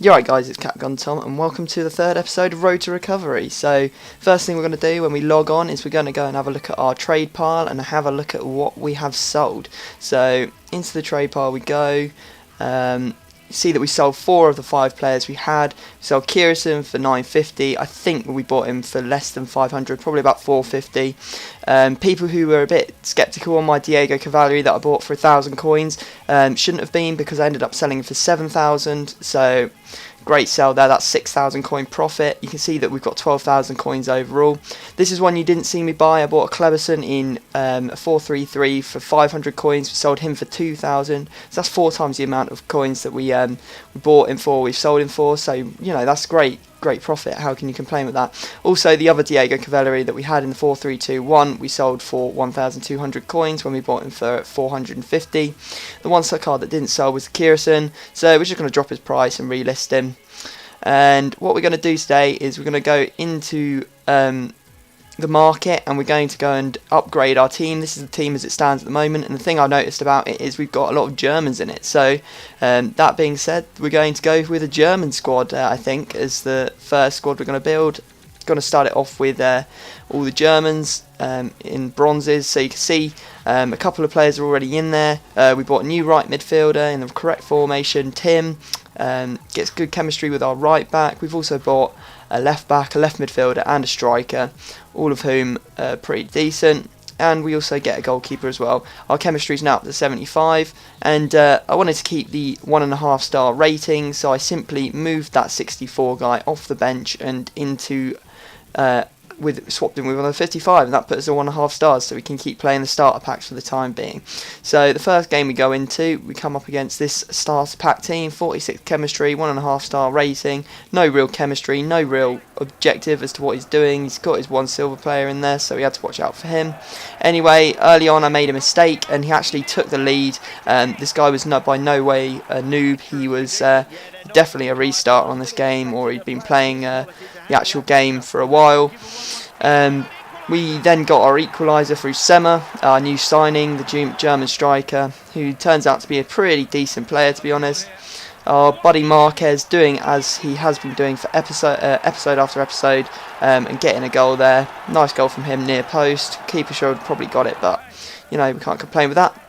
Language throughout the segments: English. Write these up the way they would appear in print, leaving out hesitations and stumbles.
You're right guys, it's Capgun Tom and welcome to the third episode of Road to Recovery. So first thing we're going to do when we log on is we're going to go and have a look at our trade pile and have a look at what we have sold. So into the trade pile we go. See that we sold 4 of the 5 players we had. We sold Kieran for 950. I think we bought him for less than 500, probably about 450. People who were a bit sceptical on my Diego Cavalry that I bought for 1,000 coins shouldn't have been, because I ended up selling him for 7,000. So great sell there, that's 6,000 coin profit. You can see that we've got 12,000 coins overall. This is one you didn't see me buy. I bought a Cleberson in a 433 for 500 coins. We sold him for 2,000. So that's 4 times the amount of coins that we bought him for, we've sold him for. So, you know, that's great profit. How can you complain with that? Also, the other Diego Cavalry that we had in the 4-3-2-1, we sold for 1,200 coins when we bought him for 450. The one card that didn't sell was the Kieran, so we're just going to drop his price and relist him. And what we're going to do today is we're going to go into the market and we're going to go and upgrade our team. This is the team as it stands at the moment, and the thing I noticed about it is we've got a lot of Germans in it. So that being said, we're going to go with a German squad, I think, as the first squad we're going to build. Going to start it off with all the Germans in bronzes. So you can see a couple of players are already in there. We bought a new right midfielder in the correct formation, Tim. Gets good chemistry with our right back. We've also bought a left back, a left midfielder and a striker, all of whom are pretty decent. And we also get a goalkeeper as well. Our chemistry is now up to 75, and I wanted to keep the 1.5 star rating, so I simply moved that 64 guy off the bench and into swapped him with another 55, and that puts us at 1.5 stars, so we can keep playing the starter packs for the time being. So the first game we go into, we come up against this starter pack team, 46 chemistry, 1.5 star rating, no real chemistry, no real objective as to what he's doing. He's got his 1 silver player in there, so we had to watch out for him. Anyway, early on I made a mistake and he actually took the lead. This guy was by no way a noob. He was definitely a restart on this game, or he'd been playing the actual game for a while. We then got our equaliser through Sema, our new signing, the German striker, who turns out to be a pretty decent player, to be honest. Our buddy Marquez doing as he has been doing for episode after episode, and getting a goal there. Nice goal from him near post. Keeper should have probably got it, but you know, we can't complain with that.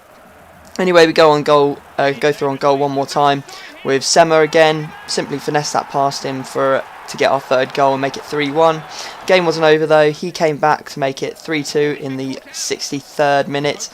Anyway, we go through on goal one more time with Sema again. Simply finesse that past him to get our third goal and make it 3-1. Game wasn't over though. He came back to make it 3-2 in the 63rd minute.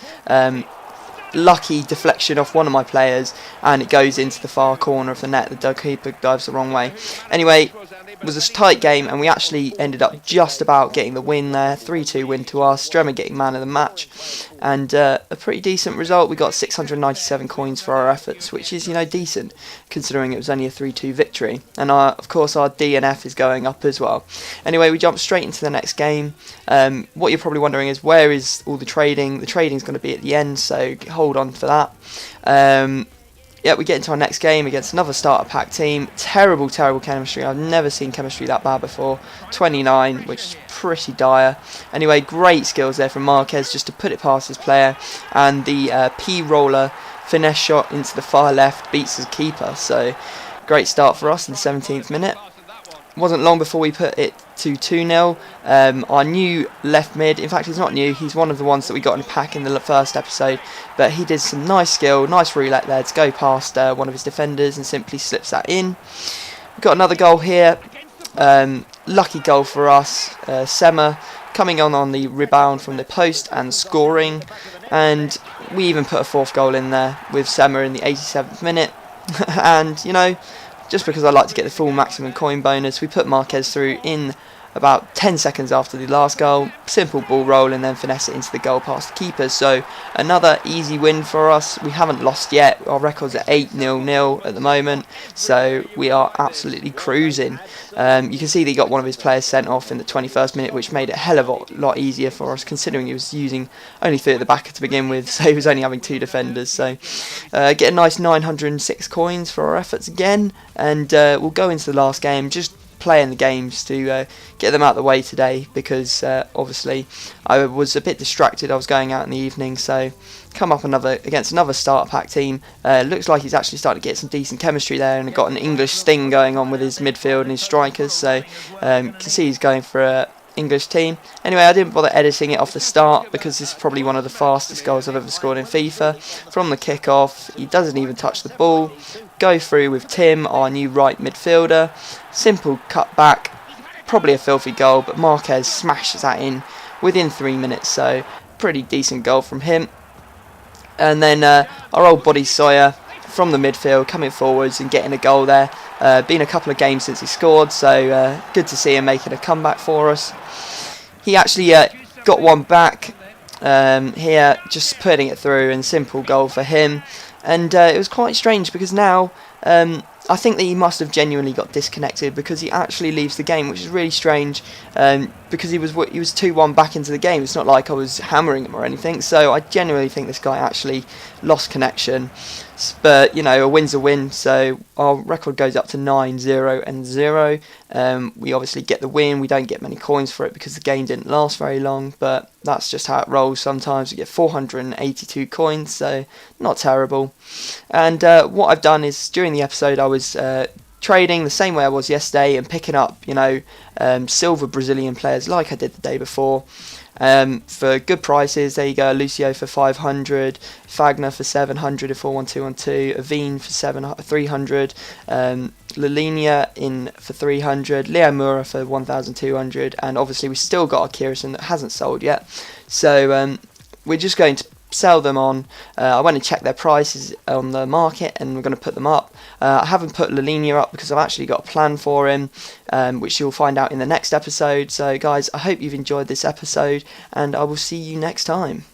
Lucky deflection off one of my players, and it goes into the far corner of the net. The keeper dives the wrong way. Anyway, it was a tight game, and we actually ended up just about getting the win there. 3-2 win to us. Stremmer getting man of the match, and a pretty decent result. We got 697 coins for our efforts, which is, you know, decent considering it was only a 3-2 victory. And of course our DNF is going up as well. Anyway, we jump straight into the next game. What you're probably wondering is, where is all the trading? The trading's going to be at the end, so hold on for that. Yeah, we get into our next game against another starter pack team. Terrible chemistry. I've never seen chemistry that bad before. 29, which is pretty dire. Anyway, great skills there from Marquez just to put it past his player, and the P-roller finesse shot into the far left beats his keeper. So great start for us in the 17th minute. Wasn't long before we put it to 2-0. Our new left mid, in fact he's not new, he's one of the ones that we got in a pack in the first episode, but he did some nice skill, nice roulette there to go past one of his defenders and simply slips that in. We've got another goal here, lucky goal for us. Sema coming on the rebound from the post and scoring, and we even put a 4th goal in there with Sema in the 87th minute. And you know, just because I like to get the full maximum coin bonus, we put Marquez through in about 10 seconds after the last goal. Simple ball roll and then finesse it into the goal past the keeper. So another easy win for us. We haven't lost yet. Our record's at 8-0 at the moment, so we are absolutely cruising. You can see that he got one of his players sent off in the 21st minute, which made it a hell of a lot easier for us, considering he was using only 3 at the back to begin with, so he was only having 2 defenders. So get a nice 906 coins for our efforts again, and we'll go into the last game just playing the games to get them out of the way today, because obviously I was a bit distracted. I was going out in the evening, so come up against another starter pack team. Looks like he's actually starting to get some decent chemistry there, and got an English sting going on with his midfield and his strikers, so can see he's going for a English team. Anyway, I didn't bother editing it off the start because this is probably one of the fastest goals I've ever scored in FIFA. From the kick-off, he doesn't even touch the ball. Go through with Tim, our new right midfielder. Simple cut back, probably a filthy goal, but Marquez smashes that in within 3 minutes, so pretty decent goal from him. And then our old buddy Sawyer from the midfield coming forwards and getting a goal there. Been a couple of games since he scored, so good to see him making a comeback for us. He actually got one back here, just putting it through, and simple goal for him. And it was quite strange because now I think that he must have genuinely got disconnected, because he actually leaves the game, which is really strange, because he was 2-1 back into the game. It's not like I was hammering him or anything, so I genuinely think this guy actually lost connection. But you know, a win's a win, so our record goes up to 9-0-0. We obviously get the win. We don't get many coins for it because the game didn't last very long, but that's just how it rolls. Sometimes we get 482 coins, so not terrible. And what I've done is, during the episode I was trading the same way I was yesterday, and picking up, you know, silver Brazilian players like I did the day before, for good prices. There you go, Lucio for 500, Fagner for 700 if 4-1-2-1-2, Avine for 300, Lalinia in for 300, Leo Mura for 1,200, and obviously we still got our Kirsten that hasn't sold yet, so we're just going to sell them on. I went and checked their prices on the market, and we're going to put them up. I haven't put Lalinia up because I've actually got a plan for him, which you'll find out in the next episode. So guys, I hope you've enjoyed this episode, and I will see you next time.